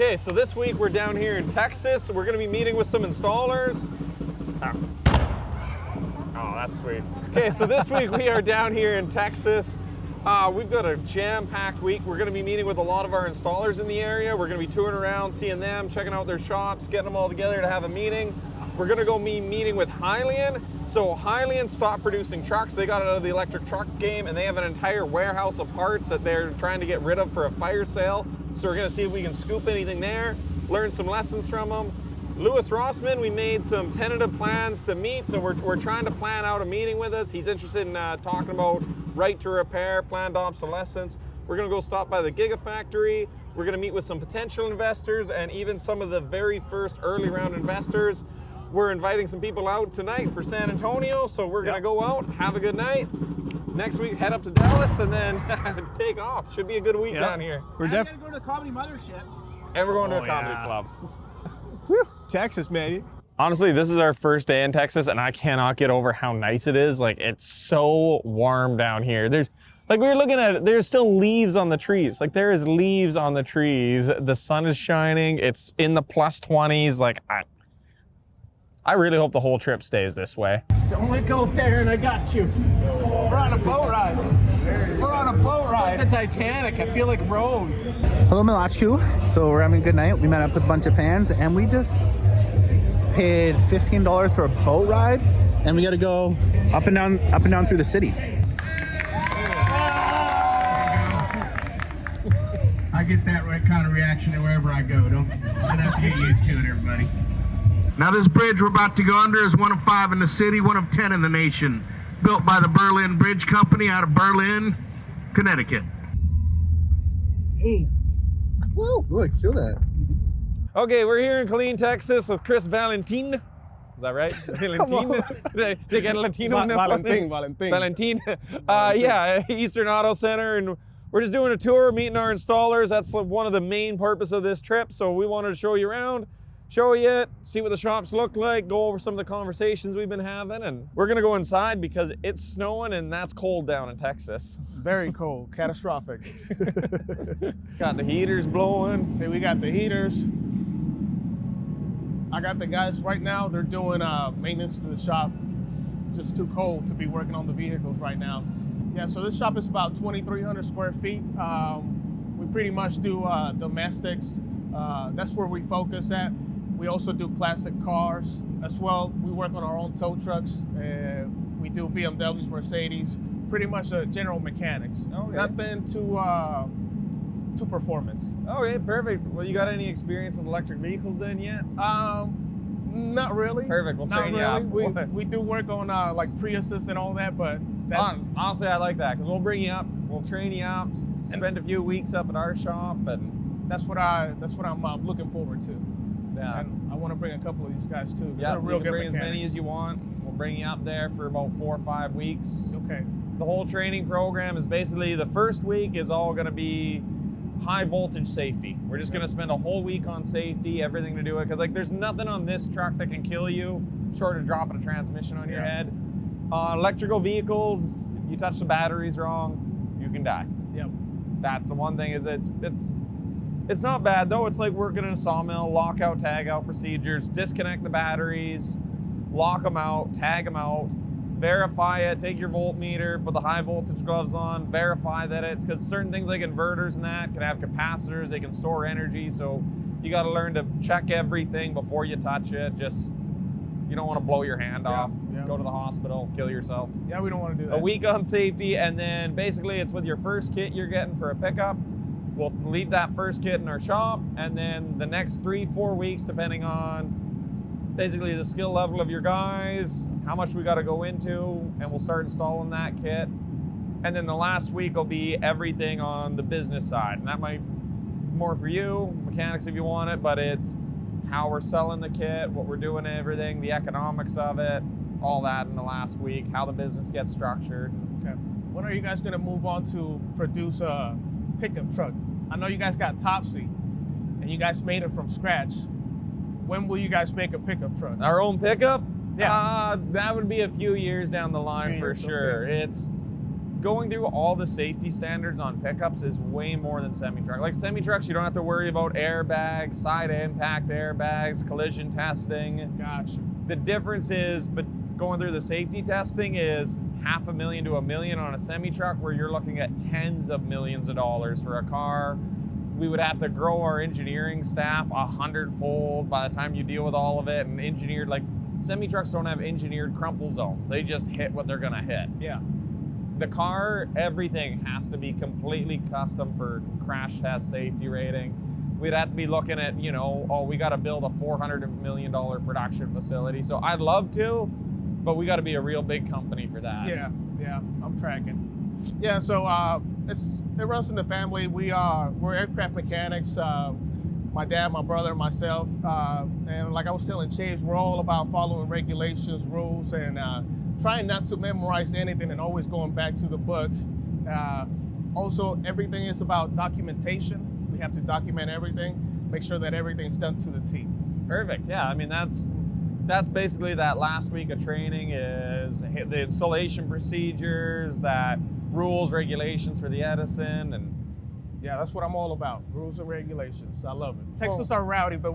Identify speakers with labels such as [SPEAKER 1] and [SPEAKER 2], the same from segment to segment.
[SPEAKER 1] Okay, so this week we're down here in Texas. We're gonna be meeting with some installers. Oh, that's sweet. Okay, so this week we are down here in Texas. We've got a jam-packed week. We're gonna be meeting with a lot of our installers in the area. We're gonna be touring around, seeing them, checking out their shops, getting them all together to have a meeting. We're gonna go meeting with Hyliion. So Hyliion stopped producing trucks. They got out of the electric truck game, and they have an entire warehouse of parts that they're trying to get rid of for a fire sale. So we're gonna see if we can scoop anything there, learn some lessons from them. Lewis Rossmann, we made some tentative plans to meet, so we're trying to plan out a meeting with us. He's interested in talking about right to repair, planned obsolescence. We're gonna go stop by the Gigafactory. We're gonna meet with some potential investors and even some of the very first early round investors. We're inviting some people out tonight for San Antonio, so we're gonna go out, have a good night. Next week, head up to Dallas and then take off. Should be a good week down here.
[SPEAKER 2] We're definitely going to the Comedy Mothership.
[SPEAKER 1] And we're going to a comedy club.
[SPEAKER 2] Whew. Texas, man.
[SPEAKER 1] Honestly, this is our first day in Texas, and I cannot get over how nice it is. Like, it's so warm down here. There's, like we were looking at it, there's still leaves on the trees. Like, there is leaves on the trees. The sun is shining. It's in the plus 20s. Like, I really hope the whole trip stays this way.
[SPEAKER 3] Don't let go, Theron, I got you.
[SPEAKER 2] We're on a boat ride. We're on a boat ride.
[SPEAKER 3] Like the Titanic, I feel like Rose.
[SPEAKER 4] Hello, Milachku. So we're having a good night. We met up with a bunch of fans, and we just paid $15 for a boat ride, and we got to go up and down through the city.
[SPEAKER 5] I get that right kind of reaction wherever I go. Don't have to get used to it, everybody. Now this bridge we're about to go under is one of 5 in the city, one of 10 in the nation. Built by the Berlin Bridge Company out of Berlin, Connecticut.
[SPEAKER 4] Hey. Woo! Ooh, I can feel that.
[SPEAKER 1] Okay, we're here in Killeen, Texas with Chris Valentin. Is that right? Valentin? They get Latino. Valentin. Yeah, Eastern Auto Center, and we're just doing a tour, meeting our installers. That's one of the main purpose of this trip. So we wanted to show you around, show you it, see what the shops look like, go over some of the conversations we've been having, and we're gonna go inside because it's snowing and that's cold down in Texas.
[SPEAKER 2] Very cold, catastrophic.
[SPEAKER 1] Got the heaters blowing.
[SPEAKER 2] See, we got the heaters. I got the guys right now, they're doing maintenance to the shop. Just too cold to be working on the vehicles right now. Yeah, so this shop is about 2,300 square feet. We pretty much do domestics. That's where we focus at. We also do classic cars as well. We work on our own tow trucks. We do BMWs, Mercedes, pretty much general mechanics.
[SPEAKER 1] Okay.
[SPEAKER 2] Nothing to performance.
[SPEAKER 1] Okay, perfect. Well, you got any experience with electric vehicles then yet?
[SPEAKER 2] Not really.
[SPEAKER 1] Perfect, we'll train you up.
[SPEAKER 2] We do work on like Priuses and all that, but that's...
[SPEAKER 1] Honestly, I like that because we'll bring you up, we'll train you up, spend a few weeks up at our shop, and
[SPEAKER 2] that's what I'm looking forward to.
[SPEAKER 1] yeah.
[SPEAKER 2] And I want to bring a couple of these guys too.
[SPEAKER 1] Yeah,
[SPEAKER 2] They're real
[SPEAKER 1] you can
[SPEAKER 2] good
[SPEAKER 1] bring as
[SPEAKER 2] mechanics.
[SPEAKER 1] many as you want. We'll bring you up there for about 4 or 5 weeks.
[SPEAKER 2] Okay.
[SPEAKER 1] The whole training program is basically, the first week is all gonna be high voltage safety. We're just gonna spend a whole week on safety, everything to do it, because like there's nothing on this truck that can kill you short of dropping a transmission on your head. Electrical vehicles, you touch the batteries wrong, you can die.
[SPEAKER 2] Yep.
[SPEAKER 1] That's the one thing, is it's not bad though. It's like working in a sawmill, lockout, tag out procedures, disconnect the batteries, lock them out, tag them out, verify it, take your voltmeter, put the high voltage gloves on, verify that it's, because certain things like inverters and that can have capacitors, they can store energy, so you got to learn to check everything before you touch it. Just, you don't want to blow your hand off, go to the hospital, kill yourself.
[SPEAKER 2] Yeah, we don't want to do that.
[SPEAKER 1] A week on safety, and then basically it's with your first kit you're getting for a pickup. We'll leave that first kit in our shop, and then the next 3-4 weeks, depending on basically the skill level of your guys, how much we got to go into, and we'll start installing that kit. And then the last week will be everything on the business side, and that might be more for you, mechanics if you want it, but it's how we're selling the kit, what we're doing, everything, the economics of it, all that in the last week, how the business gets structured.
[SPEAKER 2] Okay. When are you guys going to move on to produce a pickup truck? I know you guys got Topsy, and you guys made it from scratch. When will you guys make a pickup truck?
[SPEAKER 1] Our own pickup?
[SPEAKER 2] Yeah.
[SPEAKER 1] That would be a few years down the line for sure.
[SPEAKER 2] Okay.
[SPEAKER 1] It's going through all the safety standards on pickups is way more than semi-truck. Like semi-trucks, you don't have to worry about airbags, side impact airbags, collision testing.
[SPEAKER 2] Gotcha.
[SPEAKER 1] The difference is, but going through the safety testing is $500,000 to $1 million on a semi-truck, where you're looking at tens of millions of dollars for a car. We would have to grow our engineering staff 100-fold by the time you deal with all of it, and engineered, like semi-trucks don't have engineered crumple zones. They just hit what they're gonna hit.
[SPEAKER 2] Yeah.
[SPEAKER 1] The car, everything has to be completely custom for crash test safety rating. We'd have to be looking at, you know, oh, we got to build a $400 million production facility. So I'd love to, but we got to be a real big company for that.
[SPEAKER 2] Yeah, I'm tracking. Yeah, so it runs in the family. We're aircraft mechanics. My dad, my brother, myself, and like I was telling Chase, we're all about following regulations, rules, and trying not to memorize anything and always going back to the book. Also, everything is about documentation. We have to document everything, make sure that everything's done to the T.
[SPEAKER 1] Perfect. Yeah, I mean that's basically that last week of training is the installation procedures, that rules, regulations for the Edison, and
[SPEAKER 2] yeah, that's what I'm all about. Rules and regulations. I love it. Texas are rowdy, but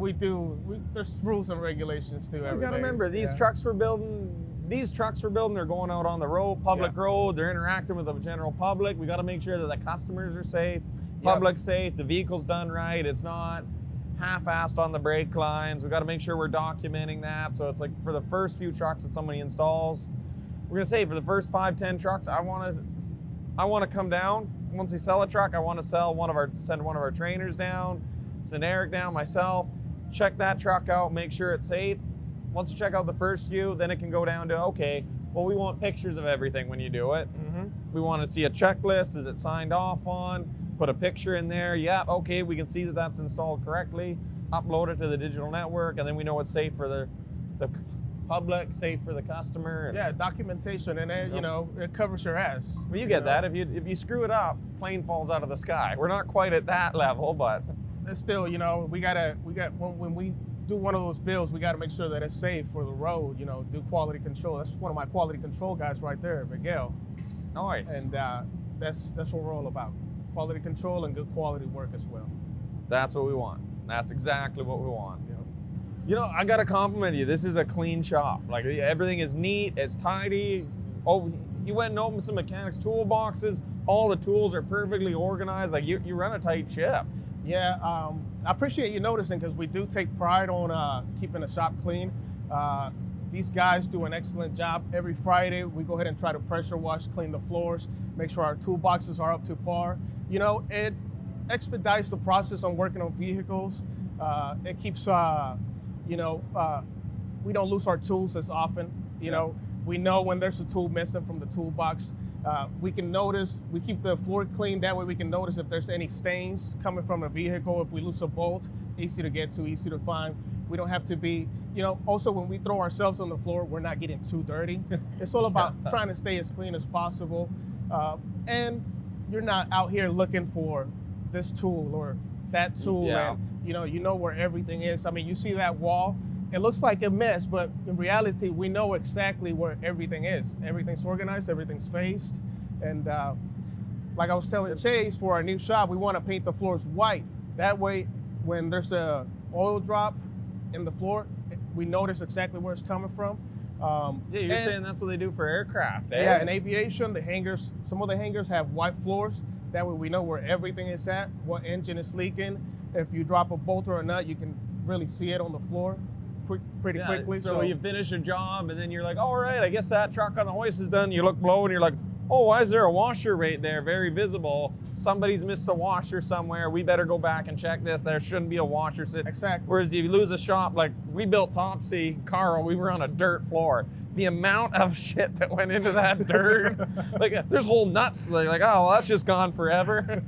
[SPEAKER 2] there's rules and regulations too.
[SPEAKER 1] You gotta remember, these trucks we're building, they're going out on the road, public road, they're interacting with the general public. We gotta make sure that the customers are safe, public's safe, the vehicle's done right, it's not half-assed on the brake lines. We gotta make sure we're documenting that. So it's like for the first few trucks that somebody installs, we're gonna say for the first 5-10 trucks, I wanna come down. Once they sell a truck, I want to send one of our trainers down, send Eric down, myself, check that truck out, make sure it's safe. Once you check out the first few, then it can go down to, okay, well, we want pictures of everything when you do it.
[SPEAKER 2] Mm-hmm.
[SPEAKER 1] We want to see a checklist. Is it signed off on? Put a picture in there. Yeah, okay, we can see that that's installed correctly. Upload it to the digital network, and then we know it's safe for the public, safe for the customer.
[SPEAKER 2] Yeah, documentation, and then, you know, it covers your ass.
[SPEAKER 1] Well, you get that. If you screw it up, plane falls out of the sky. We're not quite at that level, but
[SPEAKER 2] it's still, you know, when we do one of those builds, we got to make sure that it's safe for the road. You know, do quality control. That's one of my quality control guys right there, Miguel.
[SPEAKER 1] Nice.
[SPEAKER 2] And that's what we're all about. Quality control and good quality work as well.
[SPEAKER 1] That's what we want. That's exactly what we want.
[SPEAKER 2] Yeah.
[SPEAKER 1] You know, I gotta compliment you. This is a clean shop. Like, everything is neat, it's tidy. Oh, you went and opened some mechanics toolboxes. All the tools are perfectly organized. Like, you run a tight ship.
[SPEAKER 2] Yeah, I appreciate you noticing, because we do take pride on keeping the shop clean. These guys do an excellent job. Every Friday, we go ahead and try to pressure wash, clean the floors, make sure our toolboxes are up to par. You know, it expedites the process on working on vehicles. It keeps, we don't lose our tools as often. You know, we know when there's a tool missing from the toolbox. We can notice, we keep the floor clean. That way we can notice if there's any stains coming from a vehicle. If we lose a bolt, easy to get to, easy to find. We don't have to be, you know, also when we throw ourselves on the floor, we're not getting too dirty. It's all about trying to stay as clean as possible. And you're not out here looking for this tool or that tool.
[SPEAKER 1] Yeah.
[SPEAKER 2] And, you know where everything is. I mean, you see that wall, it looks like a mess, but in reality, we know exactly where everything is. Everything's organized, everything's faced. And like I was telling Chase, for our new shop, we want to paint the floors white. That way, when there's a oil drop in the floor, we notice exactly where it's coming from.
[SPEAKER 1] You're saying that's what they do for aircraft, eh?
[SPEAKER 2] Yeah, in aviation, the hangars, some of the hangars have white floors. That way we know where everything is at, what engine is leaking. If you drop a bolt or a nut, you can really see it on the floor pretty quickly.
[SPEAKER 1] So you finish a job, and then you're like, all right, I guess that truck on the hoist is done. You look below, and you're like, oh, why is there a washer right there? Very visible. Somebody's missed a washer somewhere. We better go back and check this. There shouldn't be a washer sitting.
[SPEAKER 2] Exactly.
[SPEAKER 1] Whereas if you lose a shop, like we built Topsy, Carl, we were on a dirt floor. The amount of shit that went into that dirt, like there's whole nuts. Like, oh, well, that's just gone forever.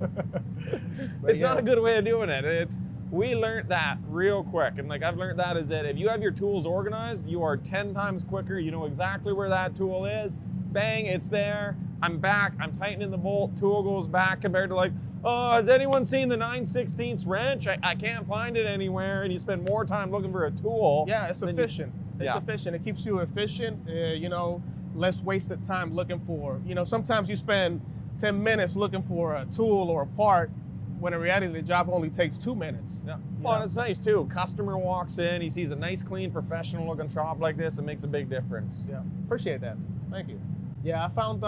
[SPEAKER 1] It's not a good way of doing it. We learned that real quick. And like I've learned that is that if you have your tools organized, you are 10 times quicker. You know exactly where that tool is. Bang, it's there. I'm back. I'm tightening the bolt. Tool goes back, compared to like, oh, has anyone seen the 9/16 wrench? I can't find it anywhere. And you spend more time looking for a tool.
[SPEAKER 2] Yeah, it's efficient. It's efficient. It keeps you efficient. less wasted time looking for, sometimes you spend 10 minutes looking for a tool or a part when in reality the job only takes 2 minutes.
[SPEAKER 1] Yeah. Well, and it's nice too. Customer walks in, he sees a nice, clean, professional looking shop like this. It makes a big difference.
[SPEAKER 2] Yeah, appreciate that. Thank you. Yeah, I found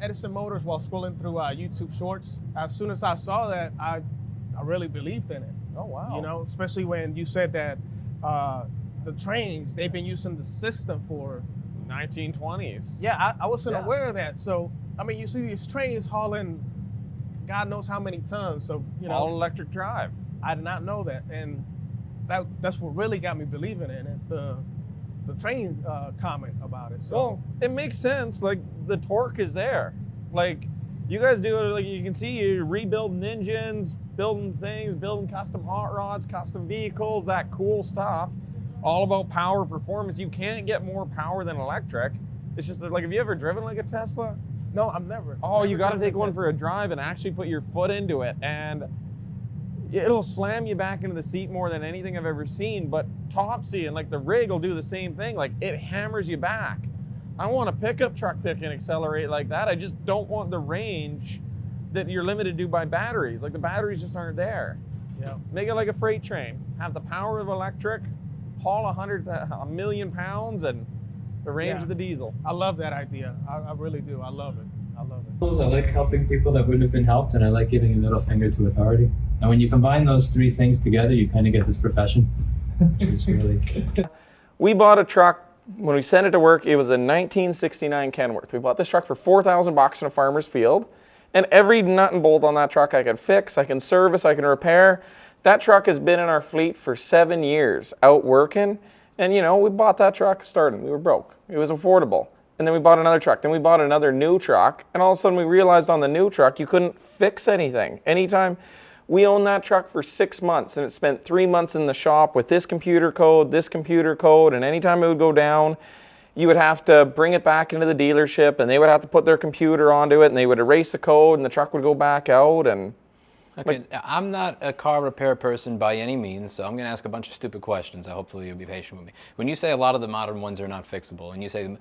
[SPEAKER 2] Edison Motors while scrolling through YouTube Shorts. As soon as I saw that, I really believed in it.
[SPEAKER 1] Oh, wow.
[SPEAKER 2] Especially when you said that the trains, they've been using the system for
[SPEAKER 1] 1920s.
[SPEAKER 2] Yeah, I wasn't aware of that. So, I mean, you see these trains hauling God knows how many tons. So,
[SPEAKER 1] all electric drive.
[SPEAKER 2] I did not know that. And that's what really got me believing in it. The train comment about it. So,
[SPEAKER 1] well, it makes sense. Like, the torque is there. Like, you guys do it, like you can see you're rebuilding engines, building things, building custom hot rods, custom vehicles, that cool stuff. All about power, performance. You can't get more power than electric. It's just that, like, have you ever driven like a Tesla?
[SPEAKER 2] No, I've never.
[SPEAKER 1] Oh, you got to take one for a drive and actually put your foot into it, and it'll slam you back into the seat more than anything I've ever seen. But Topsy and like the rig will do the same thing. Like, it hammers you back. I want a pickup truck that can accelerate like that. I just don't want the range that you're limited to by batteries. Like, the batteries just aren't there.
[SPEAKER 2] Yeah.
[SPEAKER 1] Make it like a freight train. Have the power of electric, haul 1,000,000 pounds, and the range of the diesel.
[SPEAKER 2] I love that idea. I really do. I love it. I love it.
[SPEAKER 6] I like helping people that wouldn't have been helped, and I like giving a middle finger to authority. And when you combine those three things together, you kind of get this profession. It's really...
[SPEAKER 1] We bought a truck. When we sent it to work, it was a 1969 Kenworth. We bought this truck for $4,000 in a farmer's field, and every nut and bolt on that truck I can fix, I can service, I can repair. That truck has been in our fleet for 7 years, out working, and we bought that truck starting. We were broke. It was affordable. And then we bought another truck. Then we bought another new truck, and all of a sudden we realized on the new truck you couldn't fix anything. Anytime we owned that truck for 6 months, and it spent 3 months in the shop with this computer code, and anytime it would go down, you would have to bring it back into the dealership, and they would have to put their computer onto it, and they would erase the code, and the truck would go back out. And
[SPEAKER 7] okay, I'm not a car repair person by any means, so I'm going to ask a bunch of stupid questions. Hopefully you'll be patient with me. When you say a lot of the modern ones are not fixable, and you say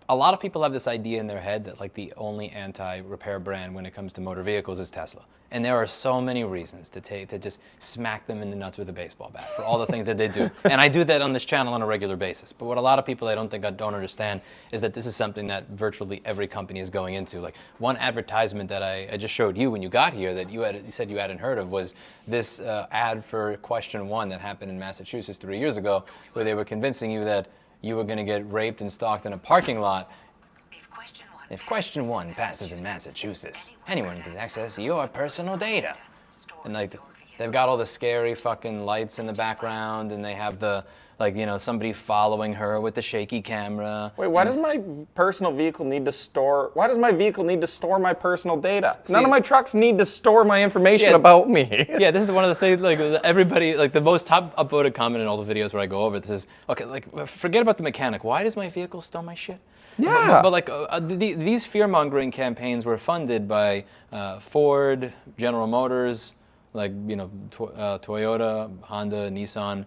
[SPEAKER 7] a lot of people have this idea in their head that like the only anti-repair brand when it comes to motor vehicles is Tesla. And there are so many reasons to just smack them in the nuts with a baseball bat for all the things that they do. And I do that on this channel on a regular basis. But what a lot of people I don't understand is that this is something that virtually every company is going into. Like, one advertisement that I just showed you when you got here that you said you hadn't heard of was this ad for Question 1 that happened in Massachusetts 3 years ago, where they were convincing you that you were going to get raped and stalked in a parking lot. If Question 1 passes in Massachusetts, anyone can access your personal data. And like, they've got all the scary fucking lights in the background, and they have the, like, somebody following her with the shaky camera.
[SPEAKER 1] Wait, why does my personal vehicle need to store, why does my vehicle need to store my personal data? None of my trucks need to store my information about me.
[SPEAKER 7] Yeah, this is one of the things, like, everybody, like, the most top upvoted comment in all the videos where I go over this is, okay, like, forget about the mechanic. Why does my vehicle store my shit?
[SPEAKER 1] Yeah.
[SPEAKER 7] But like, these fear-mongering campaigns were funded by Ford, General Motors, like, Toyota, Honda, Nissan.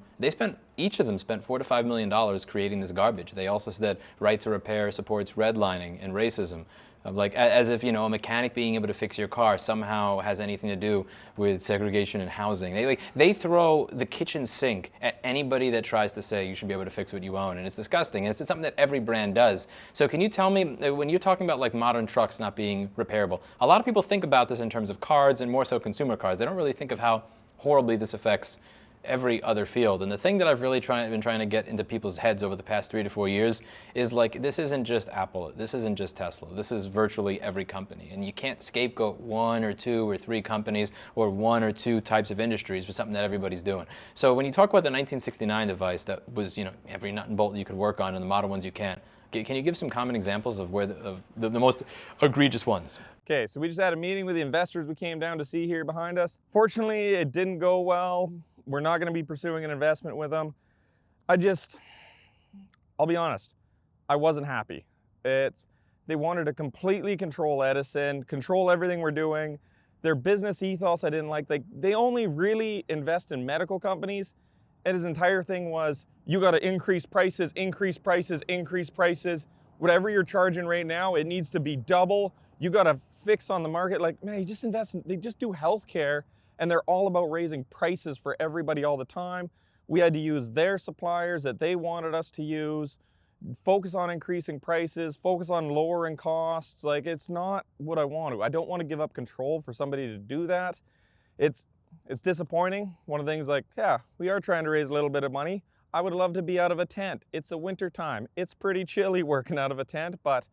[SPEAKER 7] Each of them spent $4 to $5 million creating this garbage. They also said that right to repair supports redlining and racism. Like, as if, a mechanic being able to fix your car somehow has anything to do with segregation in housing. They throw the kitchen sink at anybody that tries to say you should be able to fix what you own, and it's disgusting. And it's something that every brand does. So can you tell me, when you're talking about like modern trucks not being repairable, a lot of people think about this in terms of cars and more so consumer cars. They don't really think of how horribly this affects every other field. And the thing that I've really been trying to get into people's heads over the past 3 to 4 years is like, this isn't just Apple, this isn't just Tesla, this is virtually every company. And you can't scapegoat 1 or 2 or 3 companies or 1 or 2 types of industries for something that everybody's doing. So when you talk about the 1969 device that was, every nut and bolt you could work on, and the modern ones you can't, can you give some common examples of where the most egregious ones?
[SPEAKER 1] Okay, so we just had a meeting with the investors we came down to see here behind us. Fortunately, it didn't go well. We're not going to be pursuing an investment with them. I'll be honest, I wasn't happy. They wanted to completely control Edison, control everything we're doing. Their business ethos I didn't like. They only really invest in medical companies, and his entire thing was, you got to increase prices, increase prices, increase prices. whatever you're charging right now, it needs to be double. You got to fix on the market. Like, man, you just invest in, they just do healthcare, and they're all about raising prices for everybody all the time. We had to use their suppliers that they wanted us to use, focus on increasing prices, focus on lowering costs. Like, it's not what I want to. I don't want to give up control for somebody to do that. It's disappointing. One of the things, like, yeah, we are trying to raise a little bit of money. I would love to be out of a tent. It's a winter time. It's pretty chilly working out of a tent, but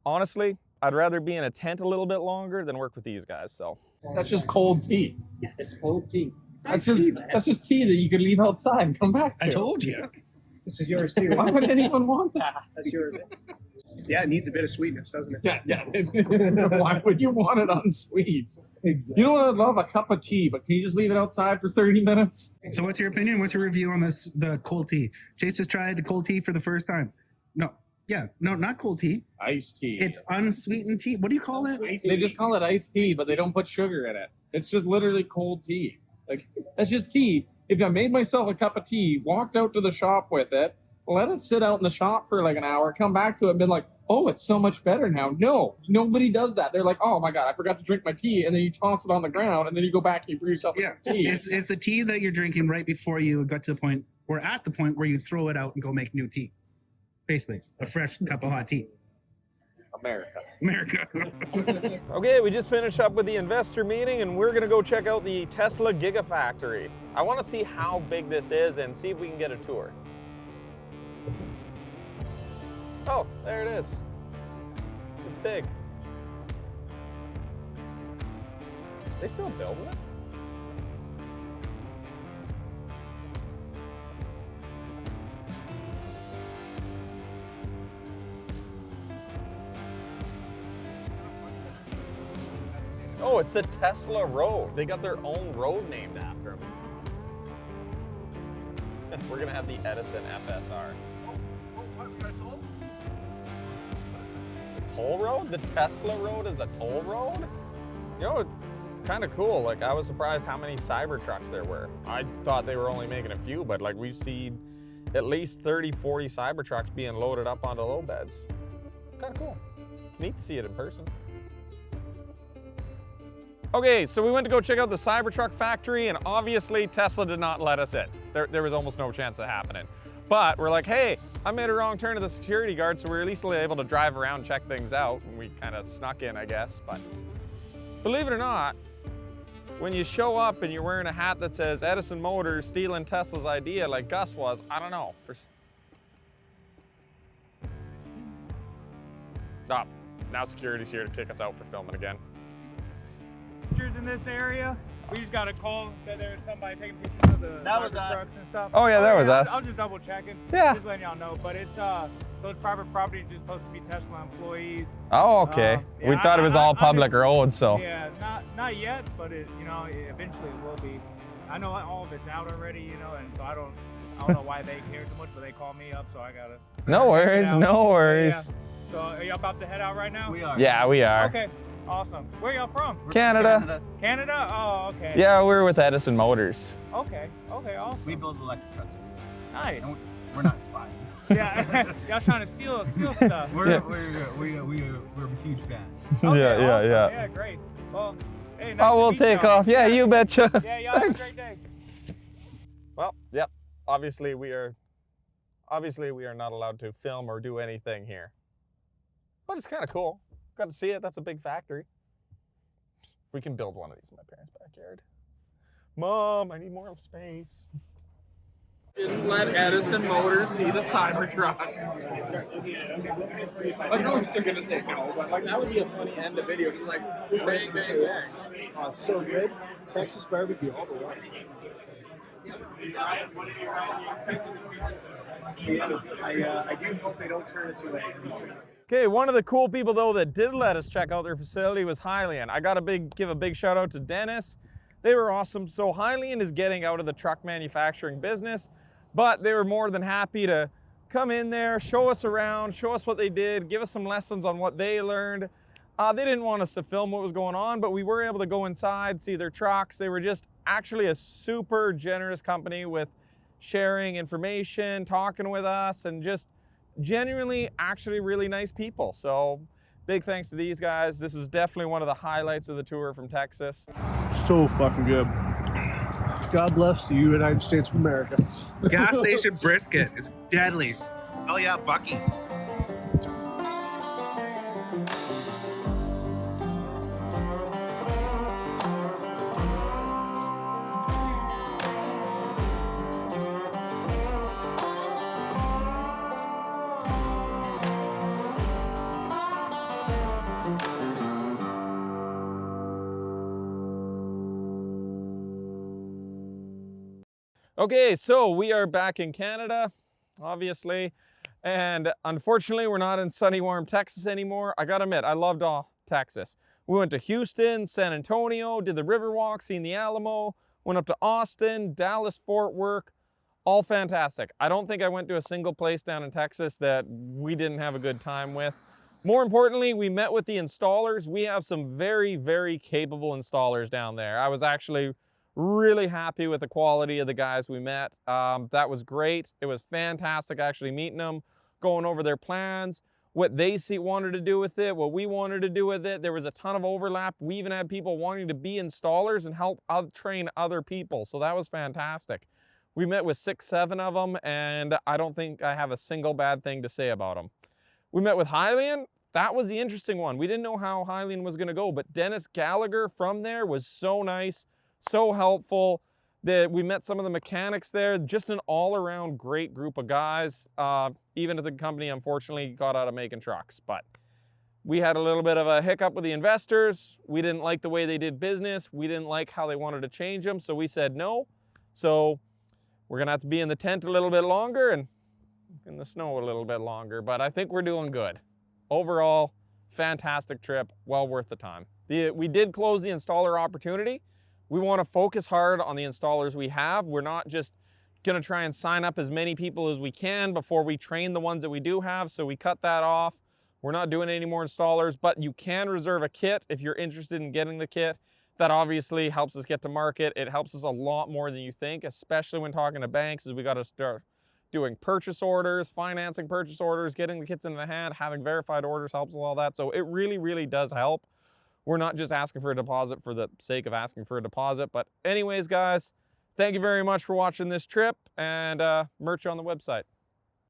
[SPEAKER 1] honestly, I'd rather be in a tent a little bit longer than work with these guys, so.
[SPEAKER 3] That's just cold tea.
[SPEAKER 8] Yeah, it's cold tea.
[SPEAKER 3] That's just tea that you could leave outside and come back to.
[SPEAKER 4] I told you.
[SPEAKER 8] This is yours too.
[SPEAKER 3] Why would anyone want that?
[SPEAKER 8] That's yours. Yeah, it needs a bit of sweetness, doesn't it?
[SPEAKER 3] Yeah. Why would you want it on sweet? Exactly. You know what? I'd love a cup of tea, but can you just leave it outside for 30 minutes?
[SPEAKER 4] So what's your opinion? What's your review on this, the cold tea? Chase just tried the cold tea for the first time. No, not cold tea.
[SPEAKER 3] Iced tea.
[SPEAKER 4] It's unsweetened tea. What do you call it?
[SPEAKER 3] They just call it iced tea, but they don't put sugar in it. It's just literally cold tea. Like, that's just tea. If I made myself a cup of tea, walked out to the shop with it, let it sit out in the shop for like an hour, come back to it and been like, oh, it's so much better now. No, nobody does that. They're like, oh my God, I forgot to drink my tea. And then you toss it on the ground and then you go back and you brew yourself a cup of tea.
[SPEAKER 4] It's the tea that you're drinking right before you got to the point, or at the point where you throw it out and go make new tea. Basically, a fresh cup of hot tea. America.
[SPEAKER 1] Okay, we just finished up with the investor meeting, and we're gonna go check out the Tesla Gigafactory. I wanna see how big this is and see if we can get a tour. Oh, there it is. It's big. They still building it? Oh, it's the Tesla Road. They got their own road named after them. We're gonna have the Edison FSR. The toll road? The Tesla Road is a toll road? You know, it's kind of cool. Like, I was surprised how many Cybertrucks there were. I thought they were only making a few, but like, we've seen at least 30, 40 Cybertrucks being loaded up onto low beds. Kind of cool. Neat to see it in person. Okay, so we went to go check out the Cybertruck factory, and obviously Tesla did not let us in. There was almost no chance of that happening. But we're like, hey, I made a wrong turn to the security guard, so we were at least able to drive around and check things out, and we kind of snuck in, I guess. But believe it or not, when you show up and you're wearing a hat that says Edison Motors stealing Tesla's idea like Gus was, I don't know. Oh, now security's here to kick us out for filming again.
[SPEAKER 9] In this area, we just got a call that there was somebody taking pictures of the trucks and stuff.
[SPEAKER 1] Oh yeah, that was us.
[SPEAKER 9] I was just double checking.
[SPEAKER 1] Yeah.
[SPEAKER 9] Just letting y'all know, but it's so it's private property, just supposed to be Tesla employees.
[SPEAKER 1] Oh, okay.
[SPEAKER 9] Yeah,
[SPEAKER 1] we thought it was all public roads, so.
[SPEAKER 9] Yeah, not yet, but it, you know, eventually it will be. I know all of it's out already, you know, and so I don't know why they care so much, but they call me up, so I gotta.
[SPEAKER 1] No worries, no worries.
[SPEAKER 9] Yeah. So are y'all about to head out right now?
[SPEAKER 8] We are.
[SPEAKER 1] Yeah, we are.
[SPEAKER 9] Okay. Awesome. Where y'all from?
[SPEAKER 1] Canada.
[SPEAKER 9] Canada? Oh, okay.
[SPEAKER 1] Yeah, we're with Edison Motors.
[SPEAKER 9] Okay, awesome.
[SPEAKER 8] We build electric trucks.
[SPEAKER 9] Nice.
[SPEAKER 8] And we're not spying.
[SPEAKER 9] Yeah, y'all trying to steal stuff.
[SPEAKER 8] We're huge fans.
[SPEAKER 9] Okay,
[SPEAKER 1] Yeah.
[SPEAKER 9] Yeah, great. Well, hey, nice
[SPEAKER 1] We'll
[SPEAKER 9] meet
[SPEAKER 1] take
[SPEAKER 9] y'all.
[SPEAKER 1] off. Yeah, you betcha.
[SPEAKER 9] Yeah, y'all
[SPEAKER 1] Thanks.
[SPEAKER 9] have a great day.
[SPEAKER 1] Well, yep. Obviously we are not allowed to film or do anything here. But it's kind of cool. Got to see it. That's a big factory. We can build one of these in my parents' backyard. Mom, I need more space.
[SPEAKER 3] Didn't let Edison Motors see the Cybertruck. I know you're gonna say no, but like that would be a funny end of video. Just like bang, bang, bang.
[SPEAKER 8] Oh, it's so good. Texas barbecue all the way. I do hope they don't turn us away.
[SPEAKER 1] Okay, one of the cool people though that did let us check out their facility was Hyliion. I gotta give a big shout out to Dennis. They were awesome. So Hyliion is getting out of the truck manufacturing business, but they were more than happy to come in there, show us around, show us what they did, give us some lessons on what they learned. They didn't want us to film what was going on, but we were able to go inside, see their trucks. They were just actually a super generous company with sharing information, talking with us, and just genuinely actually really nice people. So big thanks to these guys. This was definitely one of the highlights of the tour from Texas.
[SPEAKER 2] So fucking good. God bless the United States of America.
[SPEAKER 4] Gas station brisket is deadly. Oh yeah, Buc-ee's.
[SPEAKER 1] Okay, so we are back in Canada, obviously, and unfortunately we're not in sunny, warm Texas anymore. I gotta admit, I loved Texas. We went to Houston, San Antonio, did the Riverwalk, seen the Alamo, went up to Austin, Dallas, Fort Worth, all fantastic. I don't think I went to a single place down in Texas that we didn't have a good time with. More importantly, we met with the installers. We have some very, very capable installers down there. I was actually really happy with the quality of the guys we met. That was great. It was fantastic actually meeting them, going over their plans, what they wanted to do with it, what we wanted to do with it. There was a ton of overlap. We even had people wanting to be installers and help train other people. So that was fantastic. We met with 6, 7 of them, and I don't think I have a single bad thing to say about them. We met with Hyliion. That was the interesting one. We didn't know how Hyliion was gonna go, but Dennis Gallagher from there was so nice, so helpful. That we met some of the mechanics there. Just an all-around great group of guys. Even if the company unfortunately got out of making trucks, but we had a little bit of a hiccup with the investors. We didn't like the way they did business. We didn't like how they wanted to change them, so we said no. So we're gonna have to be in the tent a little bit longer and in the snow a little bit longer, but I think we're doing good. Overall, fantastic trip, well worth the time. We did close the installer opportunity. We want to focus hard on the installers we have. We're not just gonna try and sign up as many people as we can before we train the ones that we do have, so we cut that off. We're not doing any more installers, but you can reserve a kit if you're interested in getting the kit. That obviously helps us get to market. It helps us a lot more than you think, especially when talking to banks, as we got to start doing purchase orders, financing purchase orders, getting the kits in the hand, having verified orders helps with all that. So it really, really does help. We're not just asking for a deposit for the sake of asking for a deposit. But anyways, guys, thank you very much for watching this trip, and merch on the website.